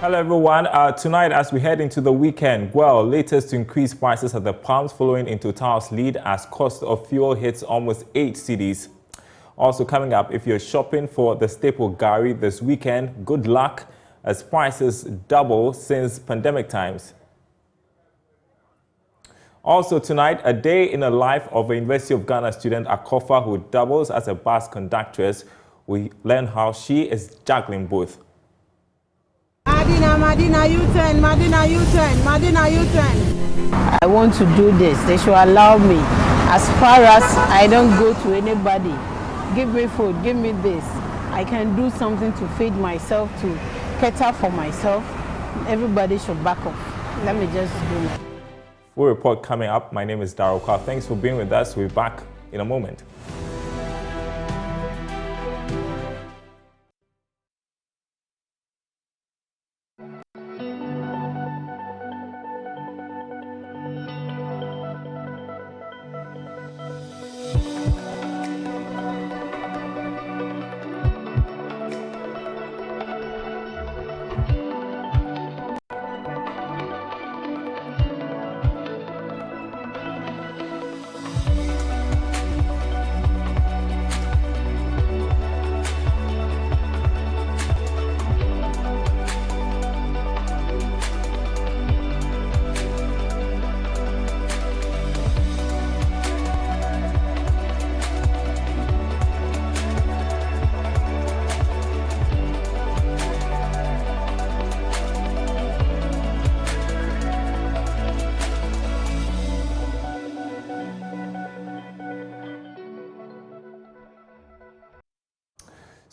Hello everyone. Tonight, as we head into the weekend, well, latest to increase prices at the pumps following in Total's lead as cost of fuel hits almost 8 cedis. Also coming up, if you're shopping for the staple gari this weekend, good luck as prices double since pandemic times. Also tonight, a day in the life of a University of Ghana student, Akofa, who doubles as a bus conductress. We learn how she is juggling both. Madina, U-turn, Madina, U-turn, Madina, U-turn. I want to do this. They should allow me. As far as I don't go to anybody, give me food, give me this. I can do something to feed myself, to cater for myself. Everybody should back off. Let me just do it. Full report coming up. My name is Darryl Carr. Thanks for being with us. We'll be back in a moment.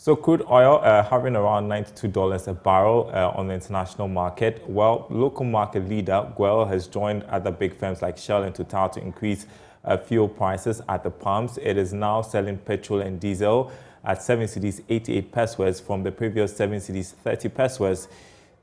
So crude oil hovering around $92 a barrel on the international market. Well, local market leader Guel has joined other big firms like Shell and Total to increase fuel prices at the pumps. It is now selling petrol and diesel at 7 cedis 88 pesos from the previous 7 cedis 30 pesos.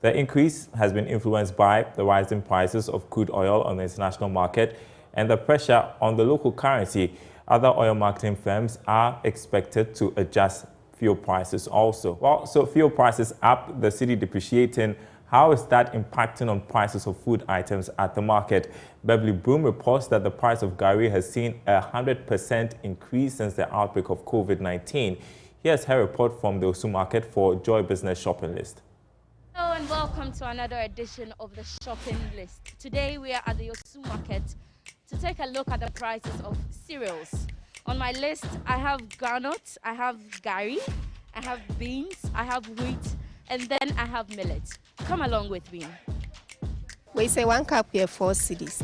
The increase has been influenced by the rising prices of crude oil on the international market and the pressure on the local currency. Other oil marketing firms are expected to adjust fuel prices also. Well, so fuel prices up, the cedi depreciating. How is that impacting on prices of food items at the market? Beverly Broom reports that the price of gari has seen a 100% increase since the outbreak of COVID-19. Here's her report from the Osu market for Joy Business Shopping List. Hello and welcome to another edition of the Shopping List. Today we are at the Osu market to take a look at the prices of cereals. On my list, I have groundnut, I have gari, I have beans, I have wheat, and then I have millet. Come along with me. We say 1 cup here, 4 cedis.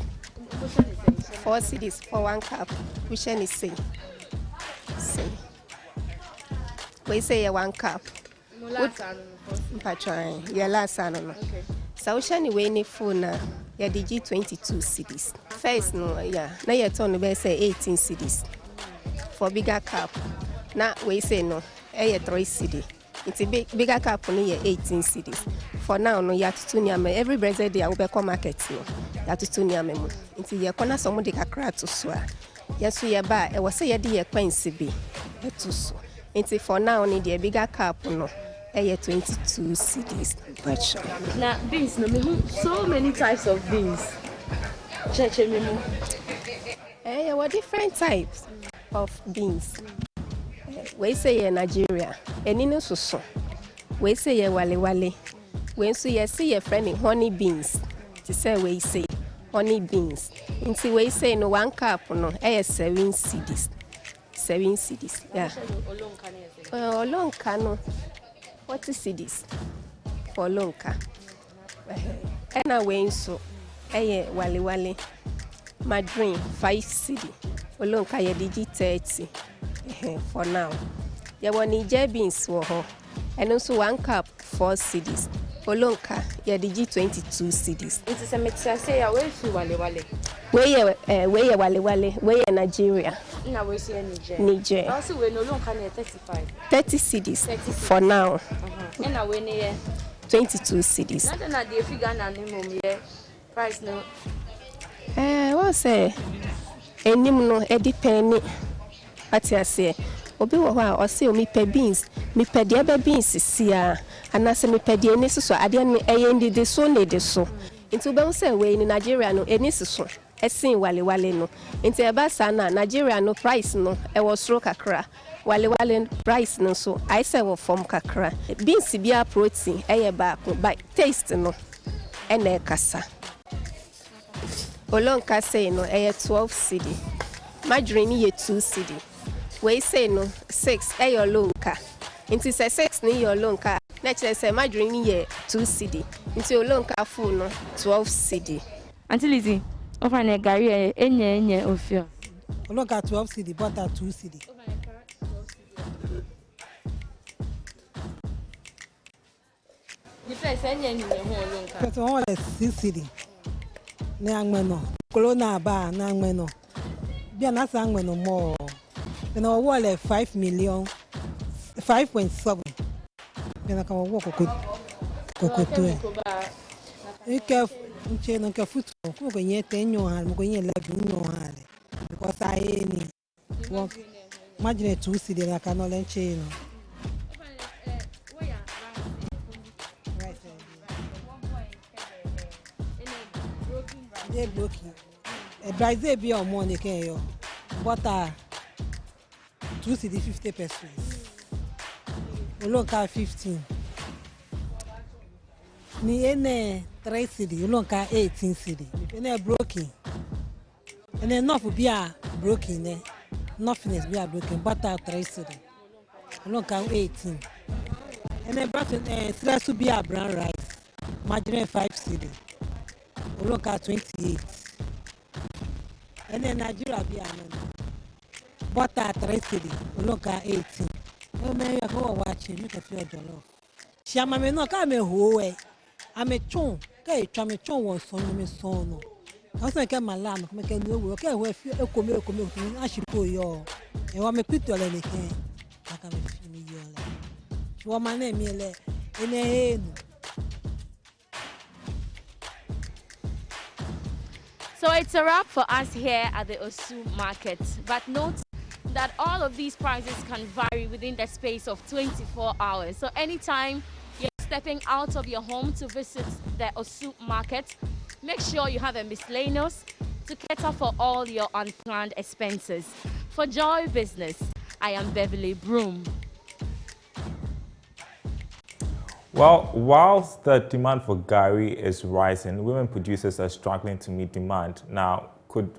4 cedis for 1 cup. Which one is say? We say 1 cup. Yeah, last one. So which one we need for now? Yeah, DG 22 cedis. First, no, yeah. Now you're talking about say 18 cedis. For bigger cup, now we say no, 3 cedi. It's a bigger cup only 18 cedis. For now, no, you have to tune every Brazil day I will become market. No, you have to tune your memo. It's a corner some de cacra to swear. Yes, we are back. I was say a dear quincy be. It's for now only the bigger cup no. 22 cedis. Now beans, no, so many types of beans. Check memo. What different types of beans. We say in Nigeria, and in so. We say wale. When you see a friend in honey beans, to say we say honey beans. Until we say no 1 cup no, 7 cedis. 7 cedis. Yeah. Olonka no. 40 cedis for lonka. And I went so. Wale. My dream 5 cedi. Olonka ye DG 30 for now. You want Niger beans and also 1 cup 4 cedis. Olonka ye DG 22 cedis. It is a mixture say away to wale. Where Nigeria. Now we see Niger. Niger. Also we no lonka near 35. 30 cedis for now. And now we near 22 cedis. Not the figure na name price no. What say? Enim no edi penny. Ati ase. Obi wo ho a o se o mi pe beans, mi pe de be beans sia. anase me pede ni so ade no eyendi de so ne de so nti be say we ni Nigeria no eni so esin wale no nti e ba sa na Nigeria no price no e wo sro kakra wale price no so I say wo form kakra beans bia protein eye ba ko by taste no ene kasa olonka say no eye 12 cedi margarine ye 2 cedi we say no 6 eye olonka nti say 6 ni your lonka na chere say margarine ye 2 cedi nti olonka full no 12 cedi Auntie Lizzie, offer na gari enye ofio. Olonka 12 cedi, butter 2 cedi. The price enye ni ho olonka. Person all 6 cedi. Na angmeno. Kolona ba na angmeno. Bia na sa angmeno more. Then our wall 5 million 5.7. Then I can walk kokoto. Ike nche no ke futu ko go nye 10 nyo ha mo go nye 11 nyo ha because I any work imagine 2 cedi na can all nche no. They broken. A price be on money can yo. Butter 2 cedi 50 pesos. Olonka 15. Ni ene 3 cedi, olonka 18 cedi. Ene broken. Ene enough be a broken ne. Nothingness be a broken. Butter 3 cedi. Olonka 18. Ene broken stress be a brown rice. Margarine 5 cedi. Olonka 28. Ene Nigeria be a butter 3 cedi. Olonka 18. Oh man, you go watching. You can feel jollof. Shama me no ka me hoe. Ame chon. Ka e twa me chon won so me so no. Ka so ke mala no me ke no wo. Ka hoe fi ekomi ashipo yo. E wa me pitole ne ke. Aka me fi mi yo le. Wo ma na mi le. Ene enu. So it's a wrap for us here at the Osu market. But note that all of these prices can vary within the space of 24 hours. So anytime you're stepping out of your home to visit the Osu market, make sure you have a miscellaneous to cater for all your unplanned expenses. For Joy Business, I am Beverly Broom. Well, whilst the demand for gari is rising, women producers are struggling to meet demand. Now, could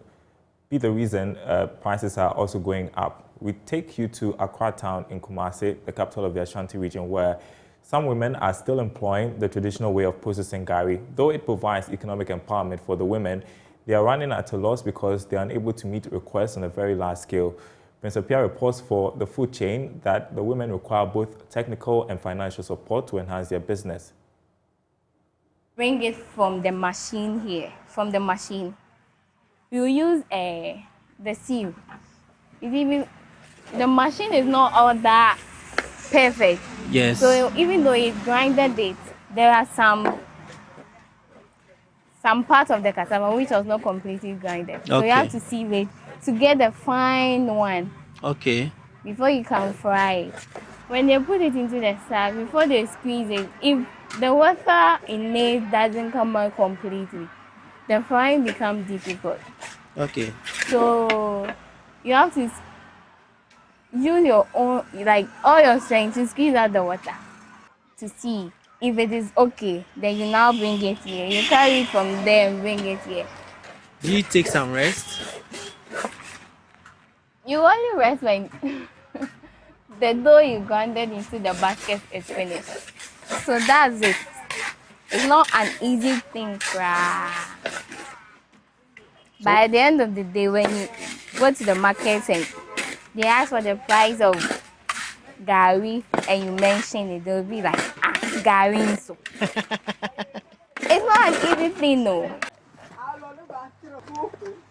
be the reason prices are also going up. We take you to Accra town in Kumasi, the capital of the Ashanti region, where some women are still employing the traditional way of processing gari. Though it provides economic empowerment for the women, they are running at a loss because they are unable to meet requests on a very large scale. Prince Apia reports for the food chain that the women require both technical and financial support to enhance their business. Bring it from the machine here, from the machine. We will use the sieve. The machine is not all that perfect. Yes. So even though it grinded it, there are some part of the cassava which was not completely grinded. Okay. So you have to sieve it to get the fine one. Okay. Before you can fry it. When they put it into the sack, before they squeeze it, if the water in it doesn't come out completely, the frying becomes difficult. Okay. So you have to use your own, like all your strength to squeeze out the water to see if it is okay. Then you now bring it here. You carry it from there and bring it here. Do you take some rest? You only rest when the dough you grinded into the basket is finished. So that's it. It's not an easy thing, but at the end of the day, when you go to the market and they ask for the price of gari and you mention it, they'll be like, gari so. It's not an easy thing, no.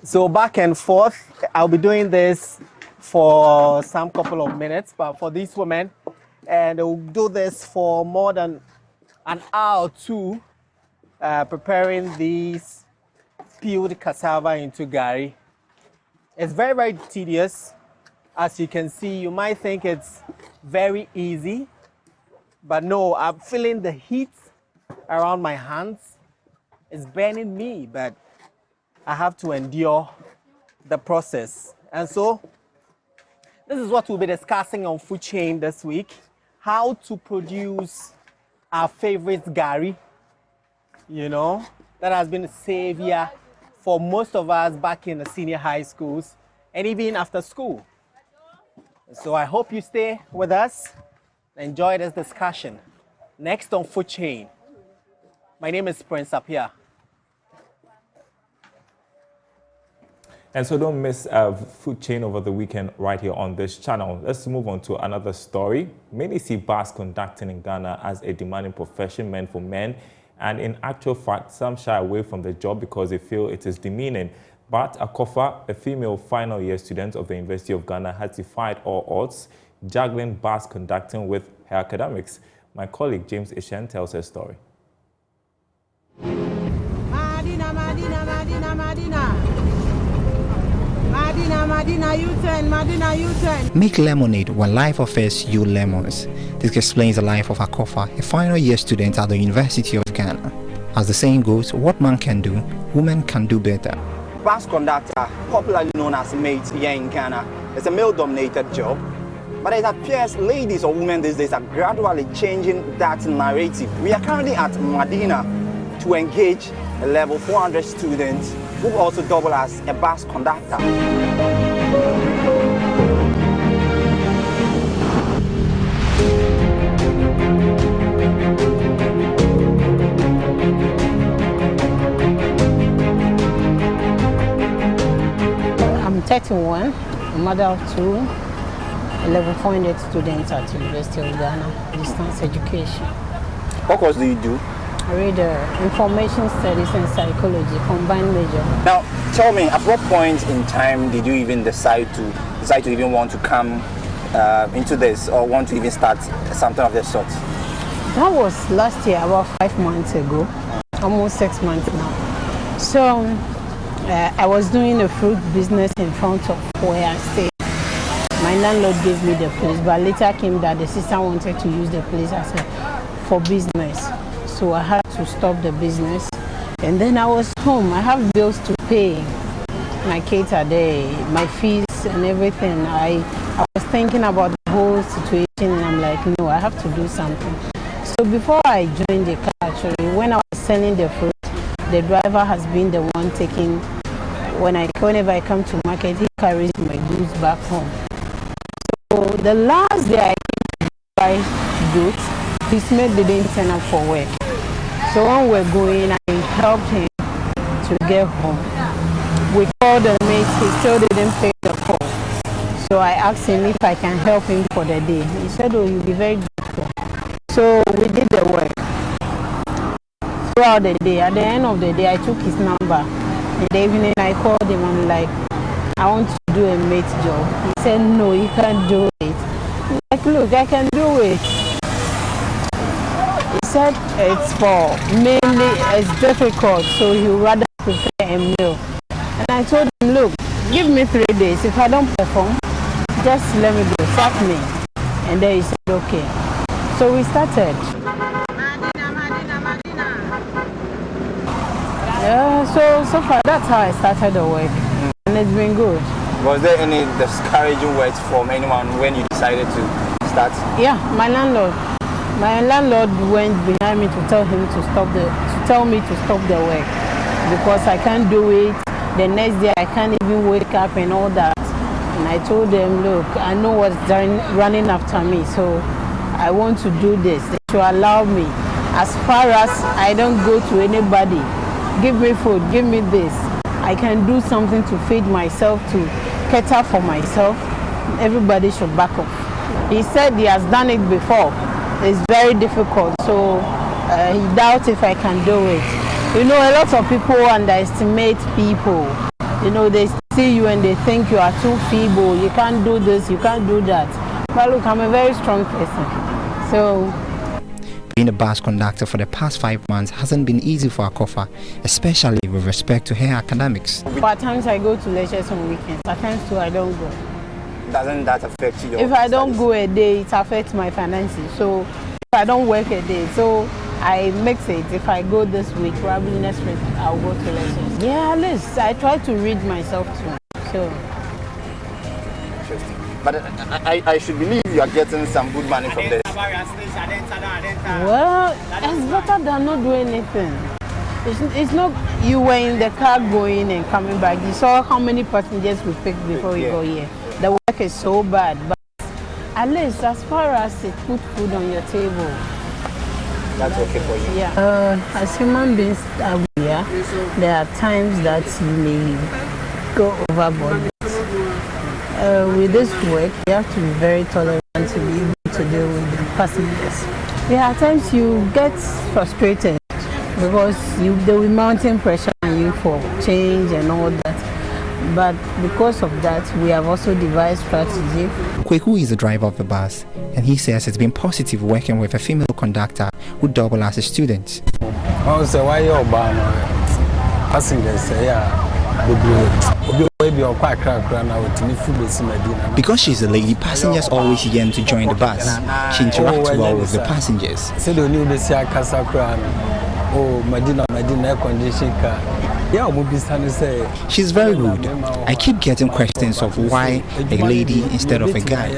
So back and forth, I'll be doing this for some couple of minutes, but for these women, and they'll do this for more than an hour or two, preparing these peeled cassava into gari. It's very, very tedious. As you can see, you might think it's very easy, But no, I'm feeling the heat around my hands. It's burning me, but I have to endure the process. And so, this is what we'll be discussing on Food Chain this week. How to produce our favorite gari, you know, that has been a savior for most of us back in the senior high schools and even after school. So I hope you stay with us and enjoy this discussion. Next on Food Chain. My name is Prince Apia. And so don't miss Food Chain over the weekend right here on this channel. Let's move on to another story. Many see bus conducting in Ghana as a demanding profession meant for men. And in actual fact, some shy away from the job because they feel it is demeaning. But Akofa, a female final year student of the University of Ghana, has defied all odds, juggling bus conducting with her academics. My colleague James Ishen tells her story. Madina, Madina, Madina, Madina. Madina, Madina, U-turn, Madina, U-turn. Make lemonade when life offers you lemons. This explains the life of Akofa, a final year student at the University of Ghana. As the saying goes, what man can do, women can do better. Bus conductor, popularly known as mate here in Ghana, is a male-dominated job. But it appears ladies or women these days are gradually changing that narrative. We are currently at Madina to engage a level 400 students who also double as a bus conductor. I'm 31, a mother of two, a level 400 students at University of Ghana, distance education. What course do you do? I read information studies and psychology, combined major. Now, tell me, at what point in time did you even decide to even want to come into this or want to even start something of this sort? That was last year, about 5 months ago, almost 6 months now. So I was doing a fruit business in front of where I stay. My landlord gave me the place, but later came that the sister wanted to use the place for business. So I had to stop the business. And then I was home. I have bills to pay. My kids are there, my fees and everything. I was thinking about the whole situation and I'm like, no, I have to do something. So before I joined the car, actually, when I was selling the fruit, the driver has been the one taking, whenever I come to market, he carries my goods back home. So the last day I came to buy goods, his mate didn't turn up for work. So when we're going, I helped him to get home. We called the mate, he still didn't pay the call. So I asked him if I can help him for the day. He said, oh, you'll be very grateful. So we did the work throughout the day. At the end of the day, I took his number. In the evening, I called him. I'm like, I want to do a mate job. He said, no, you can't do it. I'm like, look, I can do it. He said it's it's difficult, so he would rather prefer a meal. And I told him, look, give me 3 days. If I don't perform, just let me go, sack me. And then he said, okay. So we started. So far, that's how I started the work. And it's been good. Was there any discouraging words from anyone when you decided to start? Yeah, my landlord. My landlord went behind me to tell me to stop the work because I can't do it. The next day I can't even wake up and all that. And I told them, look, I know what's running after me, so I want to do this. They should allow me. As far as I don't go to anybody, give me food, give me this. I can do something to feed myself, to cater for myself. Everybody should back up. He said he has done it before. It's very difficult, so he doubts if I can do it. You know, a lot of people underestimate people. You know, they see you and they think you are too feeble. You can't do this, you can't do that. But look, I'm a very strong person. So being a bus conductor for the past 5 months hasn't been easy for Akofa, especially with respect to her academics. At times I go to lectures on weekends. At times too, I don't go. Doesn't that affect you? If I don't go a day, it affects my finances. So I don't work a day, so I mix it. If I go this week, probably next week I'll go to lessons. Yeah, at least I try to read myself too. So. Interesting. But I should believe you are getting some good money from this. Well, it's better than not doing anything. It's not, you were in the car going and coming back. You saw how many passengers we picked before we go here. The work is so bad, but at least as far as it put food on your table. That's okay for you? Yeah. As human beings, there are times that you may go overboard. With this work, you have to be very tolerant to be able to deal with the passengers. There are times you get frustrated because there will be mounting pressure on you for change and all that. But because of that, we have also devised strategy. Kweku is the driver of the bus, and he says it's been positive working with a female conductor who double as a student. Because she's a lady, passengers always yearn to join the bus. She interacts well with the passengers. She's very rude. I keep getting questions of why a lady instead of a guy.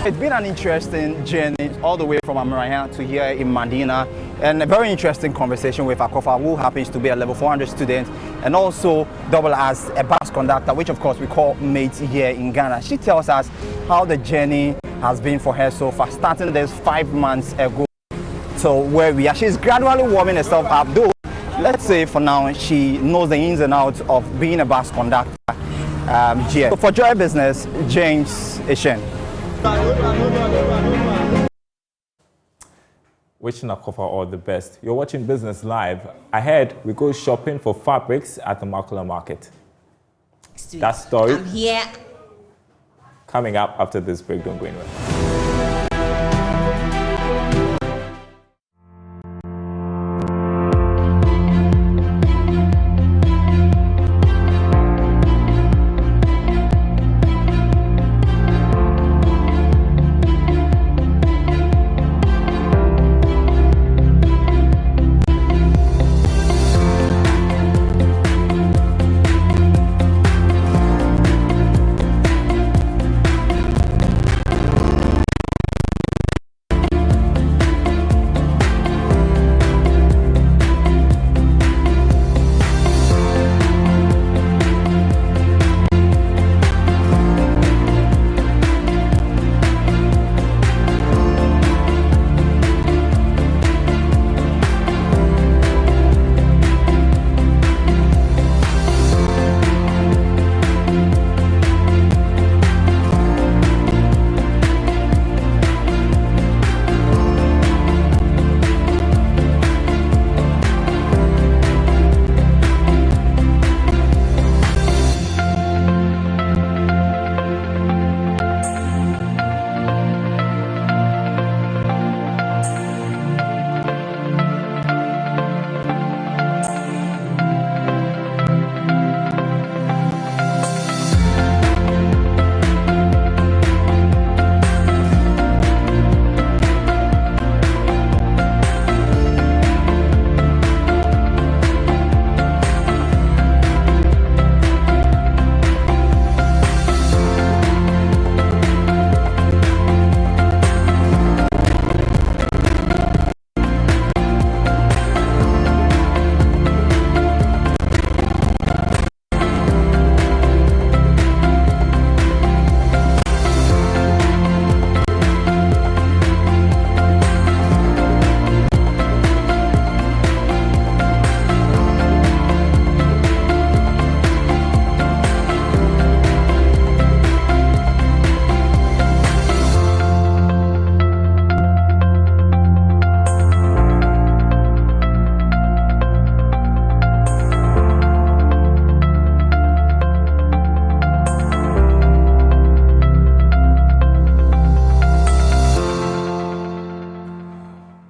It's been an interesting journey all the way from Amaraya to here in Medina, and a very interesting conversation with Akofa, who happens to be a level 400 student and also double as a bus conductor, which of course we call mate here in Ghana. She tells us how the journey has been for her so far, starting this 5 months ago to where we are. She's gradually warming herself up, though let's say for now she knows the ins and outs of being a bus conductor here. So for Joy Business, James Ishen. Wishing Akofa all the best. You're watching Business Live. Ahead, we go shopping for fabrics at the Makula Market. That story I'm here. Coming up after this break. Don't go anywhere.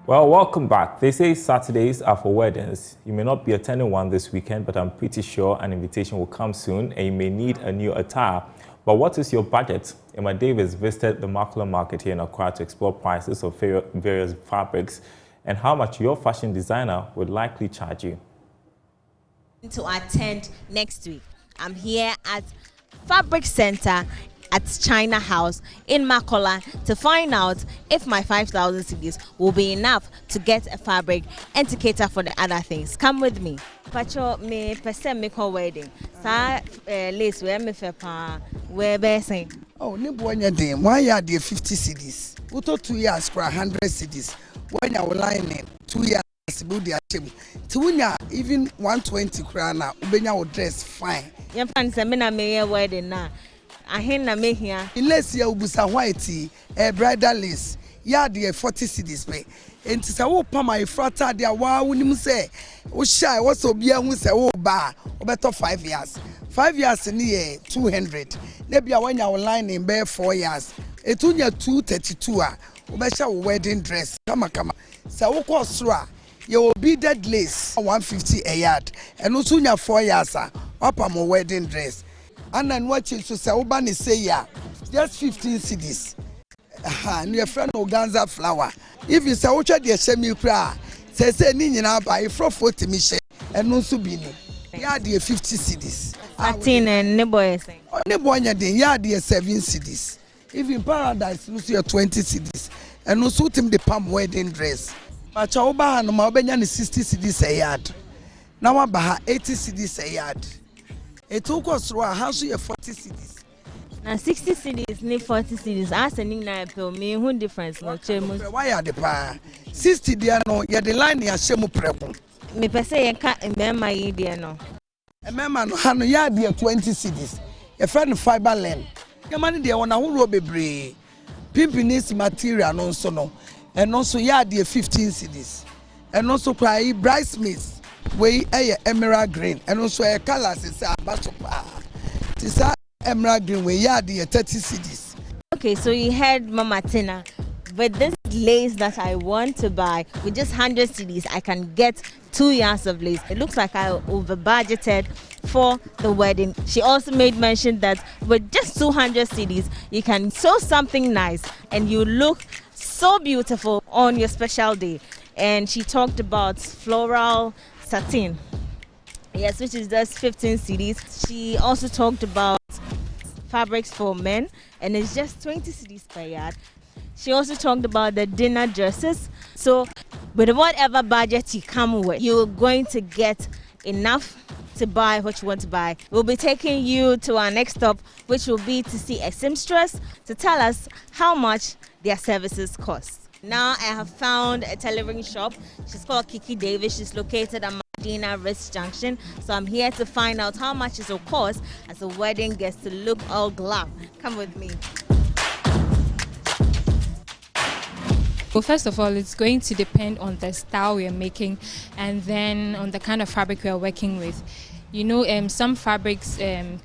Well, welcome back. They say Saturdays are for weddings. You may not be attending one this weekend, but I'm pretty sure an invitation will come soon and you may need a new attire. But what is your budget? Emma Davis visited the Makula market here in Accra to explore prices of various fabrics and how much your fashion designer would likely charge you. To attend next week. I'm here at Fabric Center at China House in Makola to find out if my 5,000 cedis will be enough to get a fabric and to cater for the other things. Come with me. Pacho me person me call wedding. Sa lace where me fe pa where be saying. Oh, ni bonya dem. 1 year dey 50 cedis. Uto 2 years for 100 cedis. When you line in 2 years even 120 krana ubenya wo dress fine. Your fan say me na me wedding na. Ahen na me here. Lace ya ubusa white bridal lace. Ya dey 40 cedis pay. Enti say wo pa my frata dey wa wonim say wo shy wo so bia hu say wo ba obeto 5 years. 5 years ni 200. Na bia when you line in be 4 years. Etunya 232 a obesha wo wedding dress. Kama. Say wo ko sro you will be dead lace 150 a yard and also your 4 years up on my wedding dress and then watching to say Obani say yeah just 15 cedis and your friend Oganza flower if you say what you semi cry say ni na buy from 40 mission and no subini yeah the 50 cedis 13 and ne boy saying ne boy yeah the 7 cedis even paradise no 20 cedis and no suit him the palm wedding dress. Macha oba no ma obenya ne 60 cedis a yard. Na wa ba 80 cedis a yard. Etu kwosro a ha so ye 40 cedis. Na 60 cedis ni 40 cedis as any na pe me who difference no chemu. Why are the pa 60 dia no ye the line ya shemu preko. Me pese ye ka emema yi dia no. Emema no ha no ya dia 20 cedis. Ye friend fiber len. Ye man dia wona horo bebre. Pimpinis material no so no. And also yeah the 15 cedis and also cry bridesmaids we emerald green and also a colors is a basopa this emerald green we yeah the 30 cedis. Okay, so you heard Mama Tina, but this lace that I want to buy with just 100 cedis I can get 2 years of lace. It looks like I over budgeted for the wedding. She also made mention that with just 200 cedis you can sew something nice and you look so beautiful on your special day. And she talked about floral satin, yes, which is just 15 cedis. She also talked about fabrics for men and it's just 20 cedis per yard. She also talked about the dinner dresses. So with whatever budget you come with, you're going to get enough to buy what you want to buy. We'll be taking you to our next stop, which will be to see a seamstress to tell us how much their services cost. Now I have found a tailoring shop. She's called Kiki Davis. She's located at Medina Wrist Junction. So I'm here to find out how much it will cost as the wedding gets to look all glam. Come with me. Well, first of all, it's going to depend on the style we are making and then on the kind of fabric we are working with. You know, some fabrics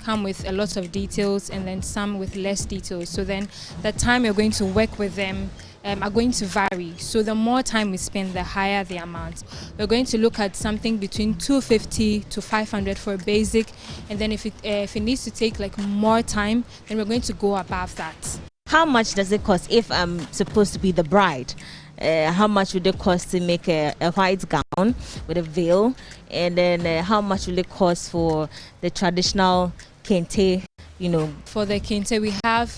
come with a lot of details and then some with less details. So then the time you're going to work with them are going to vary. So the more time we spend, the higher the amount. We're going to look at something between 250 to 500 for a basic. And then if it needs to take like more time, then we're going to go above that. How much does it cost if I'm supposed to be the bride? How much would it cost to make a white gown with a veil? And then how much will it cost for the traditional kente, you know? For the kente, we have,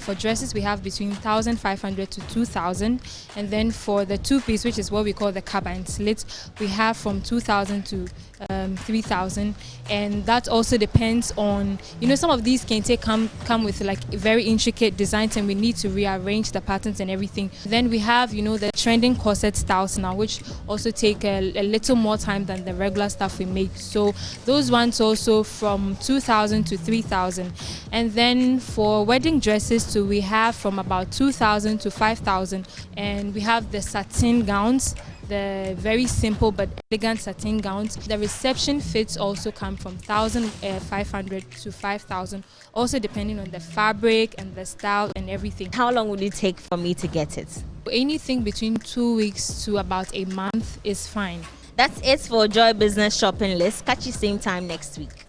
for dresses, we have between 1,500 to 2,000. And then for the two-piece, which is what we call the kaba and slit, we have from 2,000 to 3,000. And that also depends on, you know, some of these kente come with like very intricate designs and we need to rearrange the patterns and everything. Then we have, you know, the trending corset styles now, which also take a little more time than the regular stuff we make. So those ones also from 2,000 to 3,000. And then for wedding dresses too, we have from about 2,000 to 5,000. And we have the satin gowns, the very simple but elegant satin gowns. The reception fits also come from 1,500 to 5,000, also depending on the fabric and the style and everything. How long will it take for me to get it? Anything between 2 weeks to about a month is fine. That's it for Joy Business Shopping List. Catch you same time next week.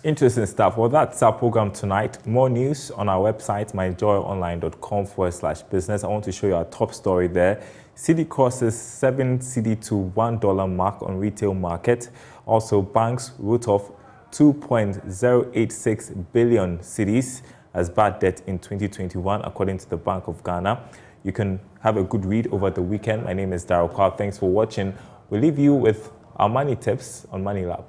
Interesting stuff. Well, that's our program tonight. More news on our website, myjoyonline.com/business. I want to show you our top story there. Cedi crosses 7 cedi to $1 mark on retail market. Also, banks wrote off 2.086 billion cedis as bad debt in 2021, according to the Bank of Ghana. You can have a good read over the weekend. My name is Daryl Carr. Thanks for watching. We'll leave you with our money tips on Money Lab.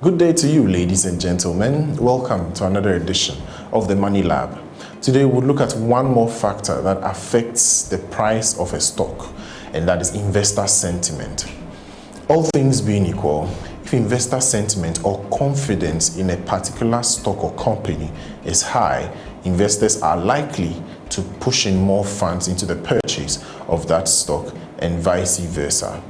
Good day to you, ladies and gentlemen. Welcome to another edition of the Money Lab. Today we'll look at one more factor that affects the price of a stock, and that is investor sentiment. All things being equal, if investor sentiment or confidence in a particular stock or company is high, investors are likely to push in more funds into the purchase of that stock and vice versa.